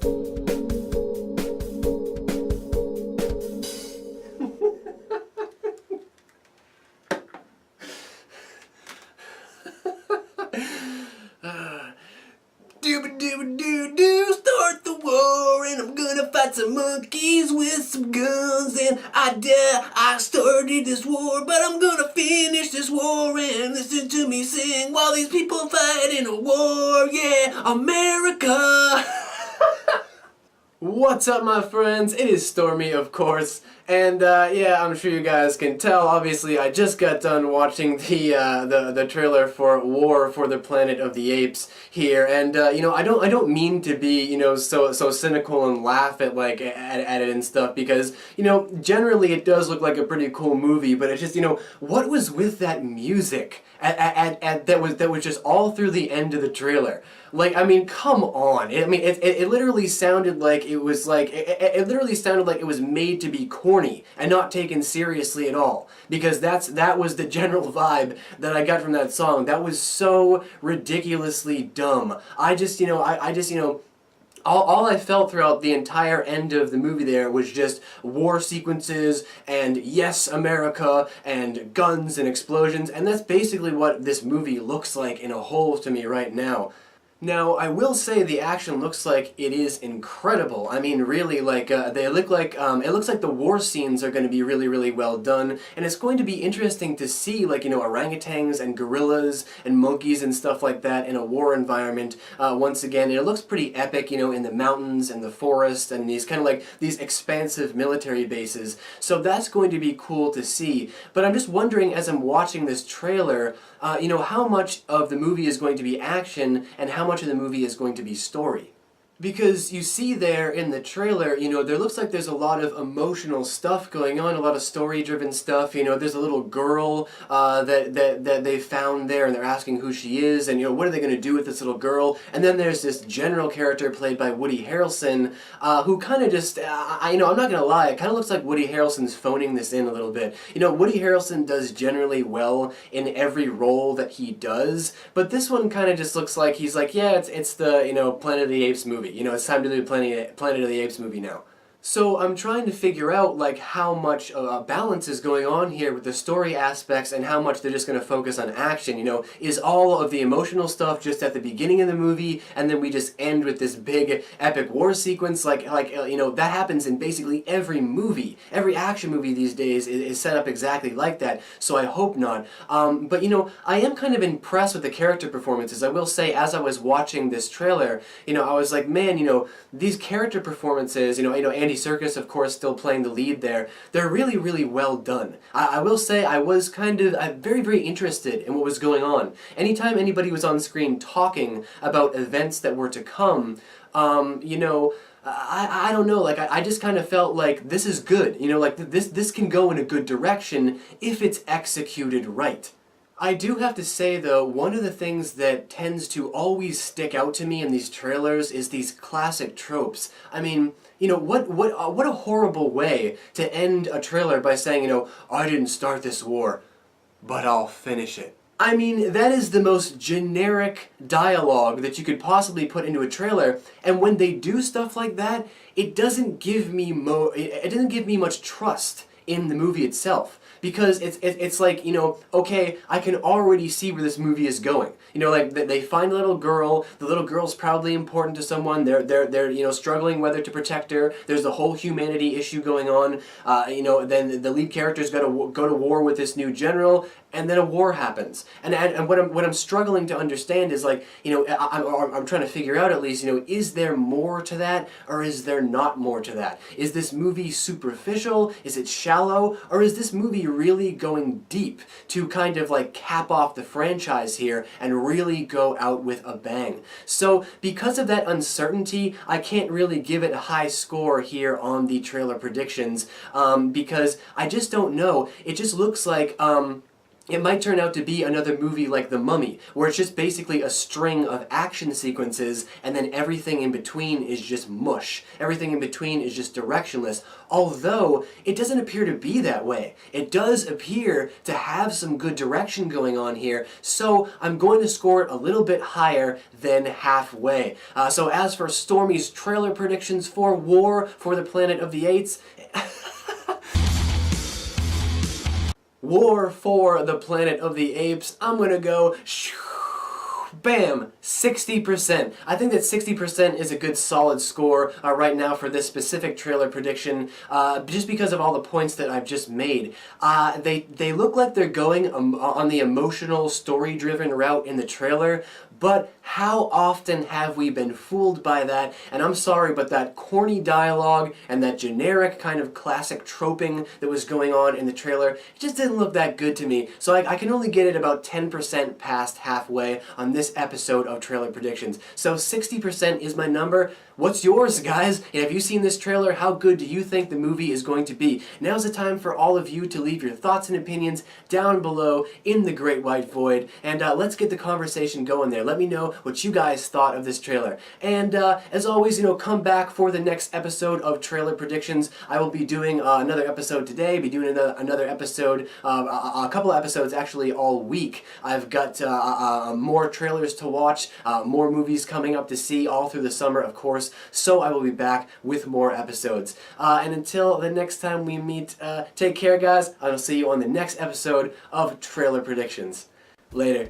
Dooba-dooba-doo-doo, start the war, and I'm gonna fight some monkeys with some guns, and I started this war, but I'm gonna finish this war, and listen to me sing while these people fight in a war, yeah, America! What's up, my friends? It is Stormy, of course, and yeah, I'm sure you guys can tell. Obviously, I just got done watching the trailer for War for the Planet of the Apes here, and you know, I don't mean to be, you know, so cynical and laugh at at it and stuff, because you know, generally it does look like a pretty cool movie, but it's just, you know, what was with that music that was just all through the end of the trailer? Like, I mean, come on. It literally sounded like it was it literally sounded like it was made to be corny and not taken seriously at all. Because that was the general vibe that I got from that song. That was so ridiculously dumb. I just, you know, all I felt throughout the entire end of the movie there was just war sequences and yes, America, and guns and explosions, and that's basically what this movie looks like in a whole to me right now. Now, I will say the action looks like it is incredible. I mean, really, they look like, it looks like the war scenes are going to be really, really well done, and it's going to be interesting to see, like, you know, orangutans and gorillas and monkeys and stuff like that in a war environment. Once again, it looks pretty epic, you know, in the mountains and the forest and these kind of like, these expansive military bases. So that's going to be cool to see. But I'm just wondering, as I'm watching this trailer, you know, how much of the movie is going to be action and how much of the movie is going to be story. Because you see there in the trailer, you know, there looks like there's a lot of emotional stuff going on, a lot of story-driven stuff. You know, there's a little girl that they found there, and they're asking who she is, and, you know, what are they going to do with this little girl? And then there's this general character played by Woody Harrelson, who kind of just, you know, I'm not going to lie, it kind of looks like Woody Harrelson's phoning this in a little bit. You know, Woody Harrelson does generally well in every role that he does, but this one kind of just looks like he's like, yeah, it's the, you know, Planet of the Apes movie. You know, it's time to do Planet of the Apes movie now. So I'm trying to figure out, like, how much balance is going on here with the story aspects and how much they're just going to focus on action. You know, is all of the emotional stuff just at the beginning of the movie and then we just end with this big epic war sequence? You know, that happens in basically every movie. Every action movie these days is set up exactly like that, so I hope not. But, you know, I am kind of impressed with the character performances. I will say, as I was watching this trailer, you know, I was like, man, you know, these character performances, you know, Andy Serkis, of course, still playing the lead there, they're really, really well done. I will say I was kind of very, very interested in what was going on. Anytime anybody was on screen talking about events that were to come, you know, I don't know, like, I just kind of felt like this is good. You know, like, this can go in a good direction if it's executed right. I do have to say, though, one of the things that tends to always stick out to me in these trailers is these classic tropes. I mean, you know, what a horrible way to end a trailer by saying, you know, I didn't start this war, but I'll finish it. I mean, that is the most generic dialogue that you could possibly put into a trailer, and when they do stuff like that, it doesn't give me much trust in the movie itself. Because it's like, you know, okay, I can already see where this movie is going. You know, like, they find a little girl, the little girl's probably important to someone, they're you know, struggling whether to protect her, there's the whole humanity issue going on, you know, then the lead character's got to go to war with this new general, and then a war happens. And what I'm struggling to understand is, like, you know, I'm trying to figure out, at least, you know, is there more to that, or is there not more to that? Is this movie superficial? Is it shallow? Or is this movie really going deep to kind of, like, cap off the franchise here and really go out with a bang? So because of that uncertainty, I can't really give it a high score here on the trailer predictions, because I just don't know. It just looks like, it might turn out to be another movie like The Mummy, where it's just basically a string of action sequences and then everything in between is just mush. Everything in between is just directionless, although it doesn't appear to be that way. It does appear to have some good direction going on here, so I'm going to score it a little bit higher than halfway. So as for Stormy's trailer predictions for War for the Planet of the Apes, War for the Planet of the Apes, I'm gonna go bam, 60%. I think that 60% is a good solid score right now for this specific trailer prediction, just because of all the points that I've just made. They look like they're going on the emotional, story-driven route in the trailer, but how often have we been fooled by that? And I'm sorry, but that corny dialogue and that generic kind of classic troping that was going on in the trailer, it just didn't look that good to me. So I can only get it about 10% past halfway on this episode of Trailer Predictions. So 60% is my number. What's yours, guys? And have you seen this trailer? How good do you think the movie is going to be? Now's the time for all of you to leave your thoughts and opinions down below in the Great White Void, and let's get the conversation going there. Let me know what you guys thought of this trailer. And as always, come back for the next episode of Trailer Predictions. I will be doing another episode today, be doing another episode, a couple of episodes actually all week. I've got more trailers to watch, more movies coming up to see all through the summer, of course, so I will be back with more episodes. And until the next time we meet, take care, guys. I'll see you on the next episode of Trailer Predictions. Later.